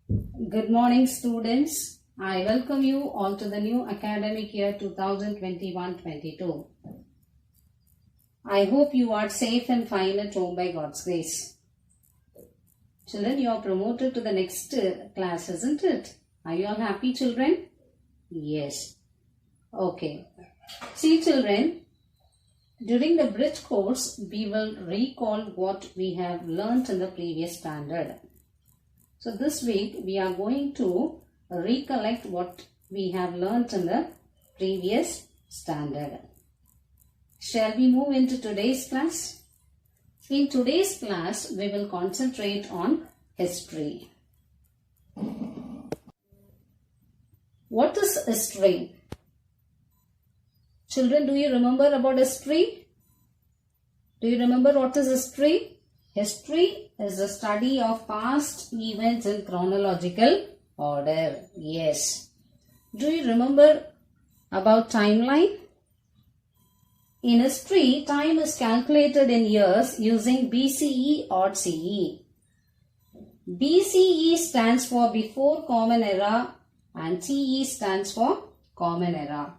Good morning, students. I welcome you all to the new academic year 2021-22. I hope you are safe and fine at home by God's grace. Children, you are promoted to the next class, isn't it? Are you all happy, children? Yes. Okay. See, children, during the bridge course, we will recall what we have learnt in the previous standard. So this week we are going to recollect what we have learnt in the previous standard. Shall we move into today's class? In today's class we will concentrate on history. What is history? Children, do you remember about history? Do you remember what is history? History is the study of past events in chronological order. Yes. Do you remember about timeline? In history, time is calculated in years using BCE or CE. BCE stands for Before Common Era and CE stands for Common Era.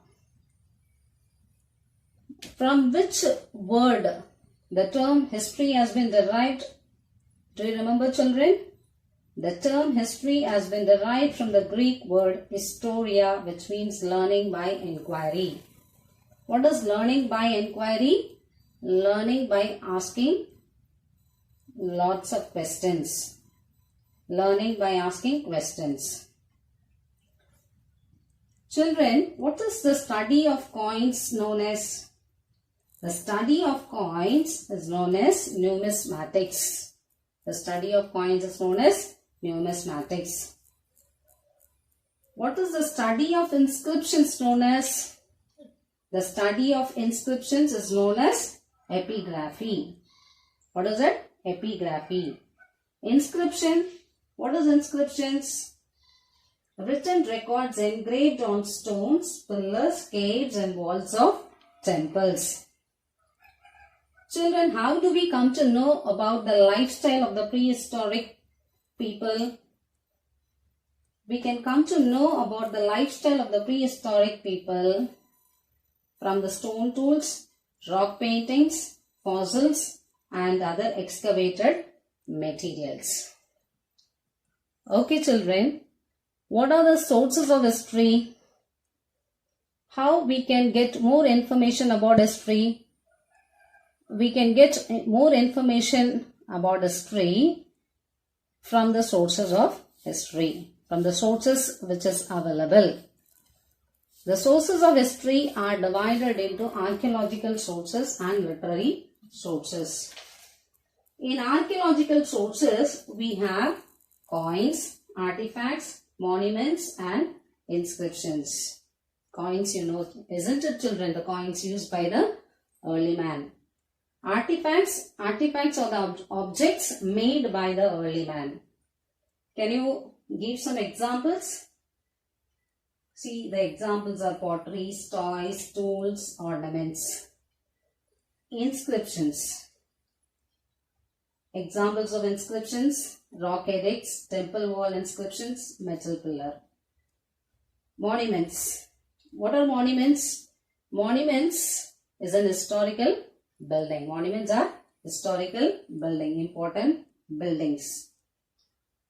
From which word the term history has been derived? Do you remember, children? The term history has been derived from the Greek word historia, which means learning by inquiry. What is learning by inquiry? Learning by asking lots of questions. Learning by asking questions. Children, what is the study of coins known as? The study of coins is known as numismatics. The study of coins is known as numismatics. What is the study of inscriptions known as? The study of inscriptions is known as epigraphy. What is it? Epigraphy. Inscription. What is inscriptions? Written records engraved on stones, pillars, caves and walls of temples. Children, how do we come to know about the lifestyle of the prehistoric people? We can come to know about the lifestyle of the prehistoric people from the stone tools, rock paintings, fossils and other excavated materials. Okay, children, what are the sources of history? How we can get more information about history? We can get more information about history from the sources of history, from the sources which is available. The sources of history are divided into archaeological sources and literary sources. In archaeological sources, we have coins, artifacts, monuments and inscriptions. Coins, you know, isn't it, children? The coins used by the early man. Artifacts are the objects made by the early man. Can you give some examples? See, the examples are potteries, toys, tools, ornaments. Inscriptions. Examples of inscriptions: rock edicts, temple wall inscriptions, metal pillar. Monuments. What are monuments? Monuments is an historical building. Monuments are historical building, important buildings.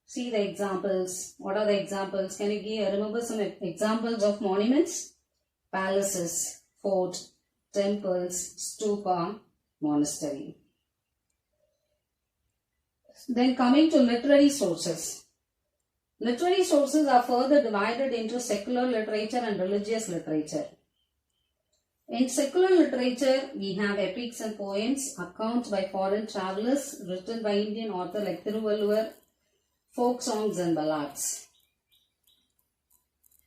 See the examples. What are the examples? Can you remember some examples of monuments? Palaces, fort, temples, stupa, monastery. Then coming to literary sources. Literary sources are further divided into secular literature and religious literature. In secular literature, we have epics and poems, accounts by foreign travelers written by Indian authors like Vl-Vll, folk songs and ballads.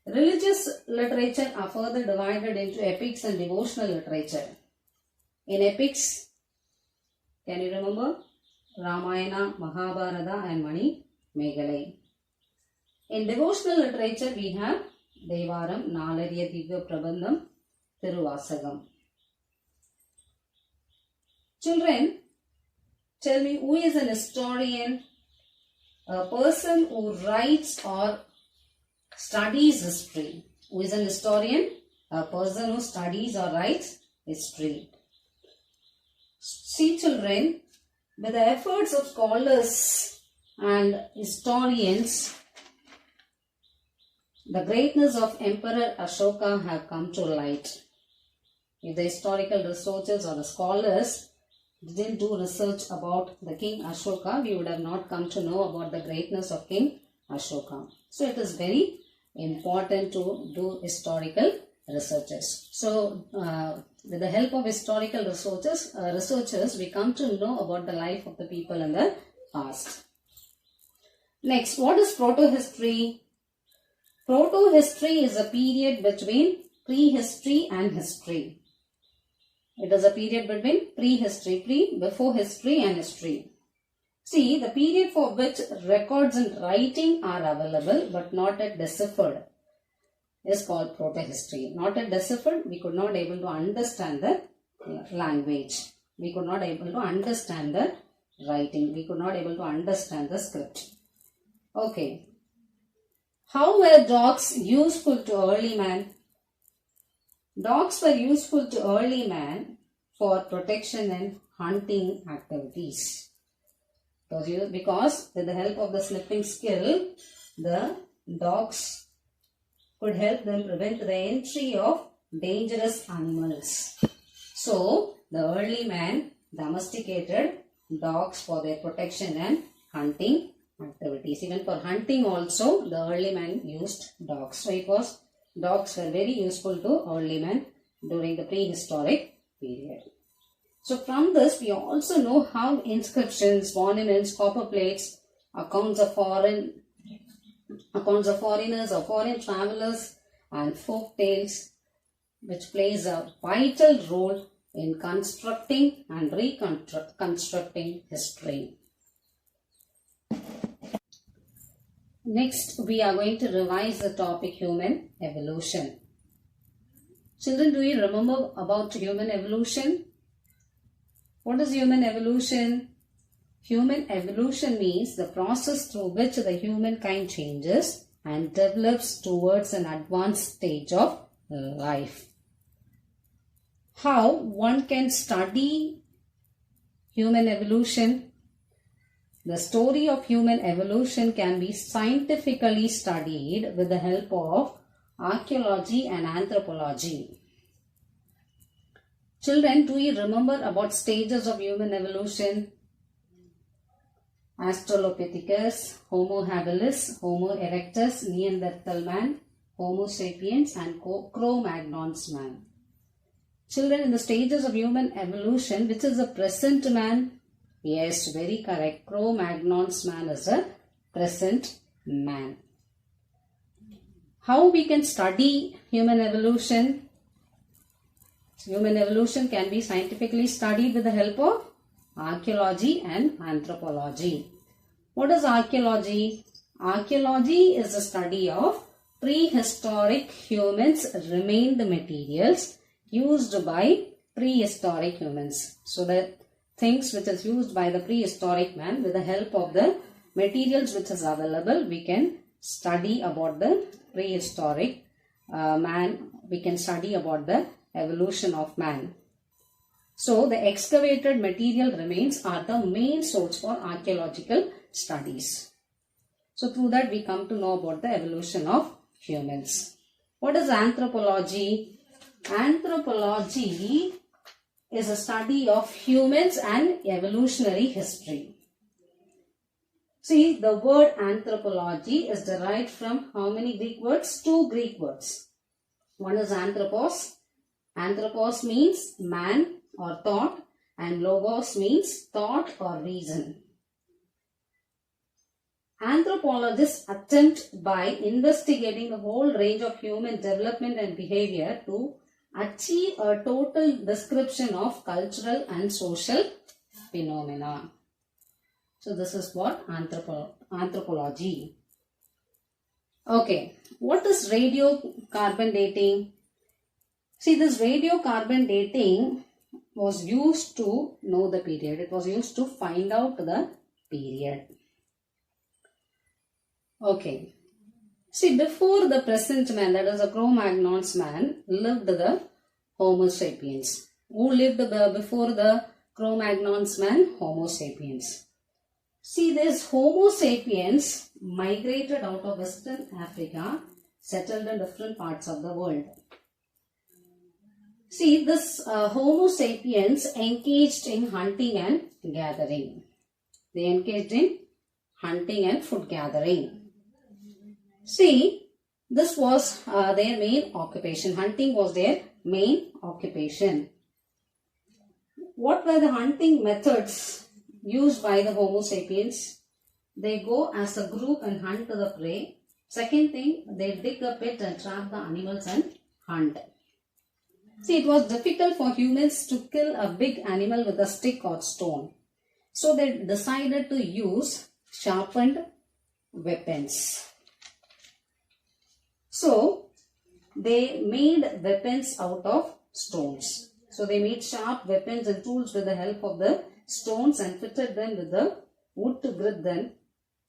Religious literature are further divided into epics and devotional literature. In epics, can you remember? Ramayana, Mahabharata and Mani Megalai. In devotional literature, we have Devaram, Nalariya Divya Prabandham, Tiruvasagam. Children, tell me, who is an historian? A person who writes or studies history. Who is an historian? A person who studies or writes history. See children, with the efforts of scholars and historians, the greatness of Emperor Ashoka have come to light. If the historical researchers or the scholars didn't do research about the King Ashoka, we would have not come to know about the greatness of King Ashoka. So it is very important to do historical researches. So with the help of historical researchers, we come to know about the life of the people in the past. Next, what is proto-history? Proto-history is a period between prehistory and history. It is a period between prehistory, before history and history. See, the period for which records and writing are available but not yet deciphered is called proto-history. Not yet deciphered, we could not able to understand the language. We could not able to understand the writing. We could not able to understand the script. Okay. How were dogs useful to early man? Dogs were useful to early man for protection and hunting activities. Because with the help of the sniffing skill, the dogs could help them prevent the entry of dangerous animals. So, the early man domesticated dogs for their protection and hunting activities. Even for hunting also, the early man used dogs. So, dogs were very useful to early man during the prehistoric period. So, from this, we also know how inscriptions, monuments, copper plates, accounts of foreigners or foreign travelers and folk tales, which plays a vital role in constructing and reconstructing history. Next, we are going to revise the topic human evolution. Children, do you remember about human evolution? What is human evolution? Human evolution means the process through which the humankind changes and develops towards an advanced stage of life. How one can study human evolution? The story of human evolution can be scientifically studied with the help of archaeology and anthropology. Children, do you remember about stages of human evolution? Australopithecus, Homo habilis, Homo erectus, Neanderthal man, Homo sapiens and Cro-Magnon's man. Children, in the stages of human evolution, which is the present man? Yes, very correct. Cro-Magnon's man is a present man. How we can study human evolution? Human evolution can be scientifically studied with the help of archaeology and anthropology. What is archaeology? Archaeology is the study of prehistoric humans' remained materials used by prehistoric humans. So the things which is used by the prehistoric man, with the help of the materials which is available, we can study about the prehistoric man. We can study about the evolution of man. So, the excavated material remains are the main source for archaeological studies. So, through that we come to know about the evolution of humans. What is anthropology? Anthropology is a study of humans and evolutionary history. See, the word anthropology is derived from how many Greek words? 2 Greek words. One is anthropos. Anthropos means man or thought, and logos means thought or reason. Anthropologists attempt by investigating the whole range of human development and behavior to achieve a total description of cultural and social phenomena. So this is what anthropology. Okay, what is radiocarbon dating? See, this radiocarbon dating was used to know the period. It was used to find out the period. Okay. See, before the present man, that is the Cro-Magnon's man, lived the Homo sapiens. Who lived before the Cro-Magnon's man? Homo sapiens. See, this Homo sapiens migrated out of Western Africa, settled in different parts of the world. See, this Homo sapiens engaged in hunting and gathering. They engaged in hunting and food gathering. See, this was their main occupation. Hunting was their main occupation. What were the hunting methods used by the Homo sapiens? They go as a group and hunt the prey. Second thing, they dig a pit and trap the animals and hunt. See, it was difficult for humans to kill a big animal with a stick or stone. So they decided to use sharpened weapons. So they made weapons out of stones. So they made sharp weapons and tools with the help of the stones and fitted them with the wood to grip them.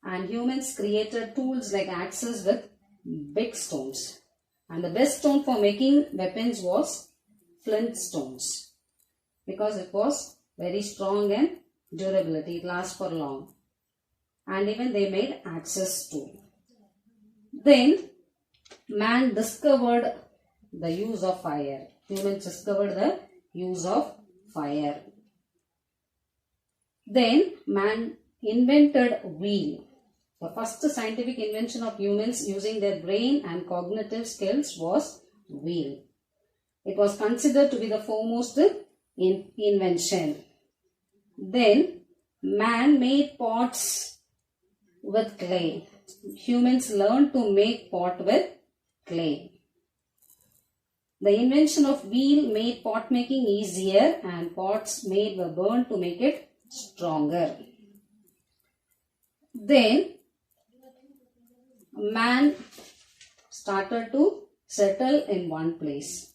And humans created tools like axes with big stones. And the best stone for making weapons was flint stones, because it was very strong and durability. It lasts for long. And even they made axes too. Then man discovered the use of fire. Humans discovered the use of fire. Then man invented wheel. The first scientific invention of humans using their brain and cognitive skills was wheel. It was considered to be the foremost invention. Then man made pots with clay. Humans learned to make pot with clay. The invention of wheel made pot making easier, and pots made were burned to make it stronger. Then man started to settle in one place.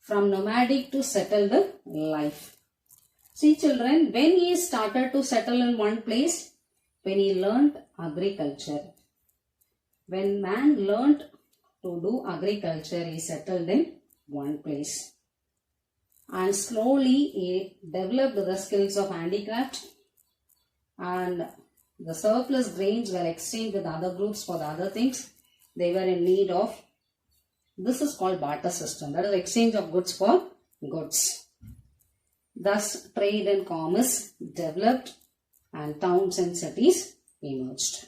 From nomadic to settled life. See children, when he started to settle in one place, when he learnt agriculture. When man learnt to do agriculture, he settled in one place. And slowly he developed the skills of handicraft, and the surplus grains were exchanged with other groups for the other things they were in need of. This is called barter system. That is exchange of goods for goods. Thus trade and commerce developed and towns and cities emerged.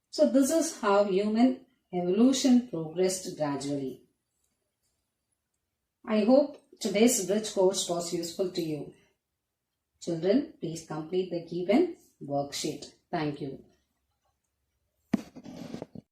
So this is how human evolution progressed gradually. I hope today's bridge course was useful to you. Children, please complete the given worksheet. Thank you.